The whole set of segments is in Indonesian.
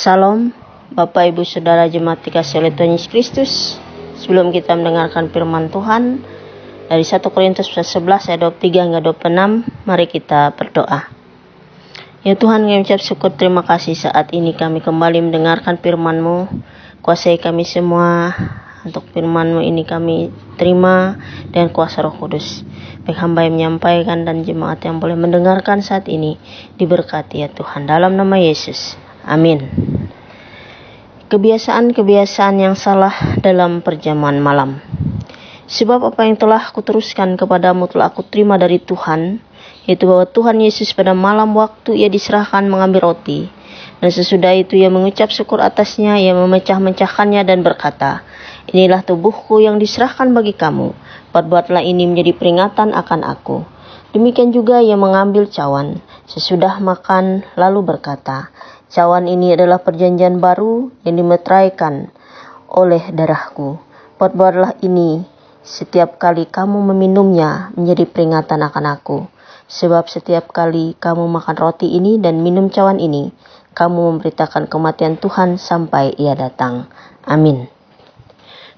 Salam, Bapak Ibu Saudara Jemaat dikasihi oleh Tuhan Yesus Kristus. Sebelum kita mendengarkan firman Tuhan dari 1 Korintus 11 ayat 23 hingga 26, mari kita berdoa. Ya Tuhan, kami ucap syukur terima kasih saat ini kami kembali mendengarkan firman-Mu. Kuasai kami semua, untuk firman-Mu ini kami terima dengan kuasa Roh Kudus. Baik hamba yang menyampaikan dan jemaat yang boleh mendengarkan saat ini diberkati ya Tuhan, dalam nama Yesus. Amin. Kebiasaan-kebiasaan yang salah dalam perjamuan malam. Sebab apa yang telah kuteruskan kepadamu telah aku terima dari Tuhan, yaitu bahwa Tuhan Yesus pada malam waktu ia diserahkan mengambil roti, dan sesudah itu ia mengucap syukur atasnya, ia memecah-mecahkannya dan berkata, "Inilah tubuhku yang diserahkan bagi kamu, perbuatlah ini menjadi peringatan akan aku." Demikian juga ia mengambil cawan sesudah makan lalu berkata, "Cawan ini adalah perjanjian baru yang dimeteraikan oleh darahku. Perbuatlah ini setiap kali kamu meminumnya menjadi peringatan akan aku. Sebab setiap kali kamu makan roti ini dan minum cawan ini, kamu memberitakan kematian Tuhan sampai ia datang." Amin.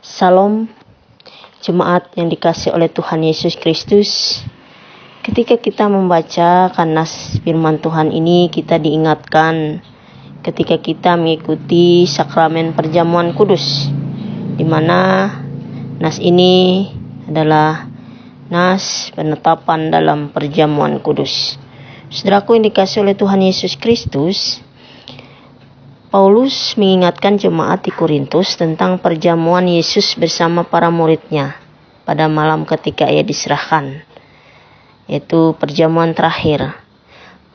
Salam, jemaat yang dikasihi oleh Tuhan Yesus Kristus. Ketika kita membaca nas firman Tuhan ini, kita diingatkan ketika kita mengikuti sakramen perjamuan kudus, di mana nas ini adalah nas penetapan dalam perjamuan kudus. Saudaraku yang dikasihi oleh Tuhan Yesus Kristus, Paulus mengingatkan jemaat di Korintus tentang perjamuan Yesus bersama para muridnya pada malam ketika ia diserahkan, yaitu perjamuan terakhir.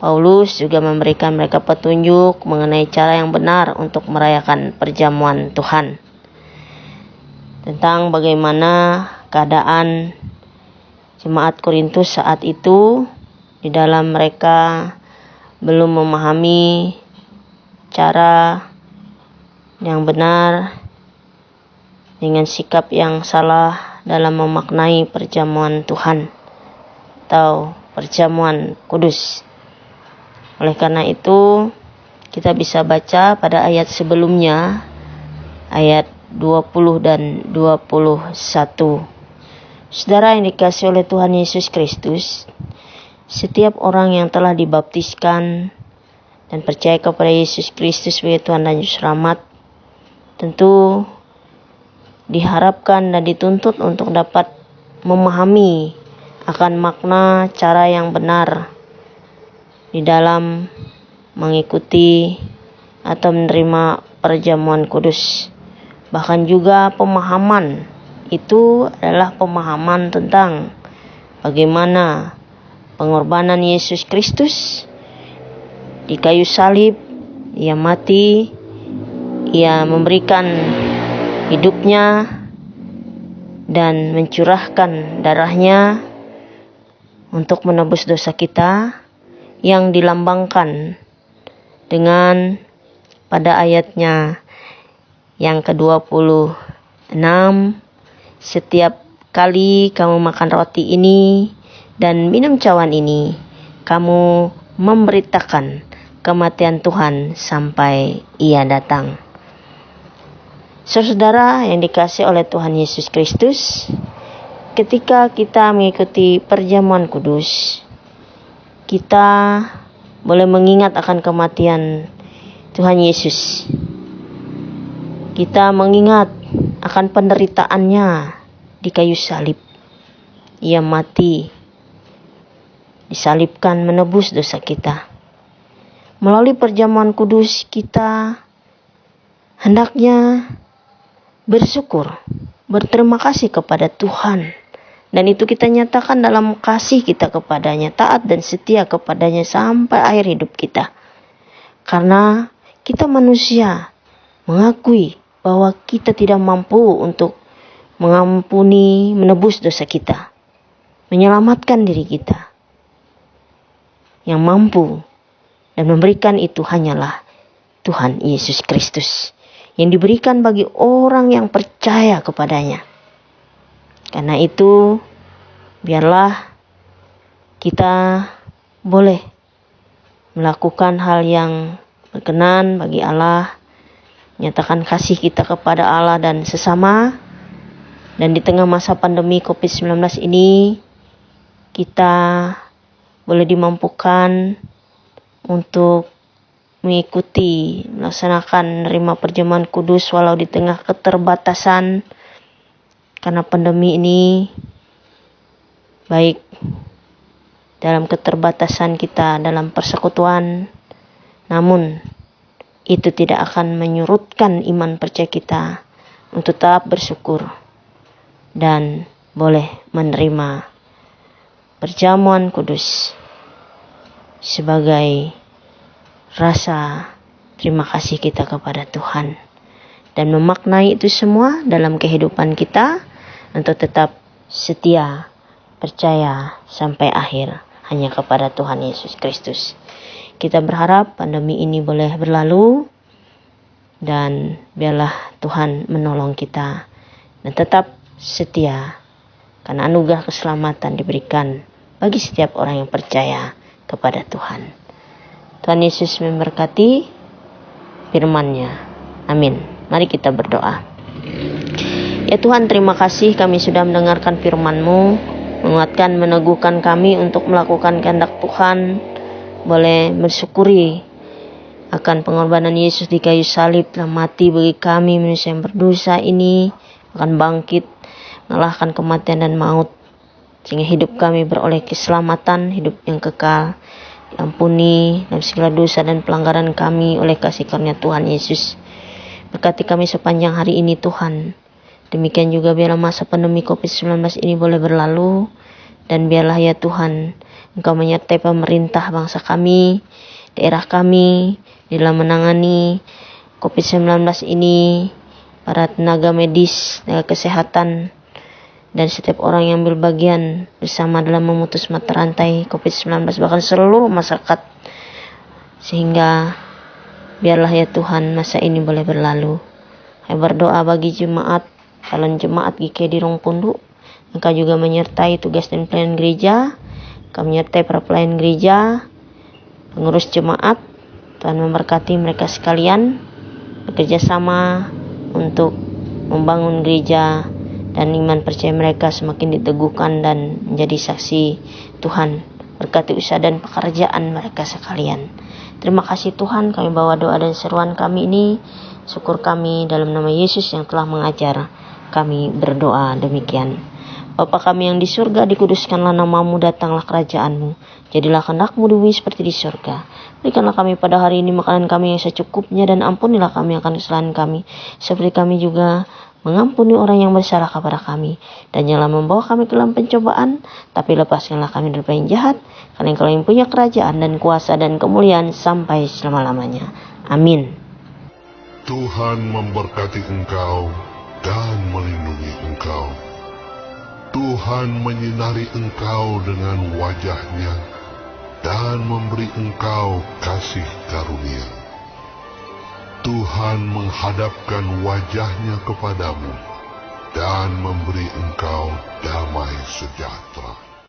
Paulus juga memberikan mereka petunjuk mengenai cara yang benar untuk merayakan perjamuan Tuhan, tentang bagaimana keadaan jemaat Korintus saat itu, di dalam mereka belum memahami cara yang benar dengan sikap yang salah dalam memaknai perjamuan Tuhan atau perjamuan kudus. Oleh karena itu, kita bisa baca pada ayat sebelumnya, ayat 20 dan 21. Saudara yang dikasihi oleh Tuhan Yesus Kristus, setiap orang yang telah dibaptiskan dan percaya kepada Yesus Kristus sebagai Tuhan dan Juru Selamat, tentu diharapkan dan dituntut untuk dapat memahami akan makna cara yang benar di dalam mengikuti atau menerima perjamuan kudus. Bahkan juga pemahaman itu adalah pemahaman tentang bagaimana pengorbanan Yesus Kristus di kayu salib. Ia mati, ia memberikan hidupnya dan mencurahkan darahnya untuk menebus dosa kita, yang dilambangkan dengan pada ayatnya yang ke-26, "Setiap kali kamu makan roti ini dan minum cawan ini, kamu memberitakan kematian Tuhan sampai ia datang." Saudara yang dikasihi oleh Tuhan Yesus Kristus, ketika kita mengikuti perjamuan kudus, kita boleh mengingat akan kematian Tuhan Yesus. Kita mengingat akan penderitaannya di kayu salib. Ia mati, disalibkan menebus dosa kita. Melalui perjamuan kudus, kita hendaknya bersyukur, berterima kasih kepada Tuhan. Dan itu kita nyatakan dalam kasih kita kepadanya, taat dan setia kepadanya sampai akhir hidup kita. Karena kita manusia mengakui bahwa kita tidak mampu untuk mengampuni, menebus dosa kita, menyelamatkan diri kita. Yang mampu dan memberikan itu hanyalah Tuhan Yesus Kristus, yang diberikan bagi orang yang percaya kepadanya. Karena itu, biarlah kita boleh melakukan hal yang berkenan bagi Allah nyatakan kasih kita kepada Allah dan sesama. Dan di tengah masa pandemi COVID-19 ini, kita boleh dimampukan untuk mengikuti, melaksanakan menerima perjamuan kudus walau di tengah keterbatasan karena pandemi ini, baik dalam keterbatasan kita dalam persekutuan, namun itu tidak akan menyurutkan iman percaya kita untuk tetap bersyukur dan boleh menerima perjamuan kudus sebagai rasa terima kasih kita kepada Tuhan, dan memaknai itu semua dalam kehidupan kita untuk tetap setia, percaya sampai akhir hanya kepada Tuhan Yesus Kristus. Kita berharap pandemi ini boleh berlalu dan biarlah Tuhan menolong kita dan tetap setia, karena anugerah keselamatan diberikan bagi setiap orang yang percaya kepada Tuhan. Tuhan Yesus memberkati firman-Nya. Amin. Mari kita berdoa. Ya Tuhan, terima kasih kami sudah mendengarkan firman-Mu, menguatkan, meneguhkan kami untuk melakukan kehendak Tuhan. Boleh bersyukuri akan pengorbanan Yesus di kayu salib, telah mati bagi kami manusia yang berdosa ini, akan bangkit, mengalahkan kematian dan maut, sehingga hidup kami beroleh keselamatan, hidup yang kekal. Ampuni dalam segala dosa dan pelanggaran kami oleh kasih karunia Tuhan Yesus. Berkati kami sepanjang hari ini Tuhan. Demikian juga biarlah masa pandemi COVID-19 ini boleh berlalu, dan biarlah ya Tuhan, Engkau menyertai pemerintah bangsa kami, daerah kami dalam menangani COVID-19 ini, para tenaga medis, tenaga kesehatan, dan setiap orang yang berbagian bersama dalam memutus mata rantai COVID-19, bahkan seluruh masyarakat. Sehingga biarlah ya Tuhan masa ini boleh berlalu. Kami berdoa bagi jemaat, calon jemaat GKI di Rongpundu. Engkau juga menyertai tugas dan pelayan gereja. Engkau menyertai para pelayan gereja, pengurus jemaat. Tuhan memberkati mereka sekalian bekerja sama untuk membangun gereja, dan iman percaya mereka semakin diteguhkan dan menjadi saksi Tuhan. Berkati usaha dan pekerjaan mereka sekalian. Terima kasih Tuhan, kami bawa doa dan seruan kami ini. Syukur kami dalam nama Yesus yang telah mengajar kami berdoa demikian. Bapa kami yang di surga, dikuduskanlah nama-Mu, datanglah kerajaan-Mu. Jadilah kehendak-Mu di bumi seperti di surga. Berikanlah kami pada hari ini makanan kami yang secukupnya, dan ampunilah kami akan kesalahan kami, seperti kami juga mengampuni orang yang bersalah kepada kami. Dan janganlah membawa kami ke dalam pencobaan, tapi lepaskanlah kami dari yang jahat, karena Engkau yang punya kerajaan dan kuasa dan kemuliaan sampai selama-lamanya. Amin. Tuhan memberkati engkau dan melindungi engkau. Tuhan menyinari engkau dengan wajah-Nya dan memberi engkau kasih karunia. Tuhan menghadapkan wajah-Nya kepadamu dan memberi engkau damai sejahtera.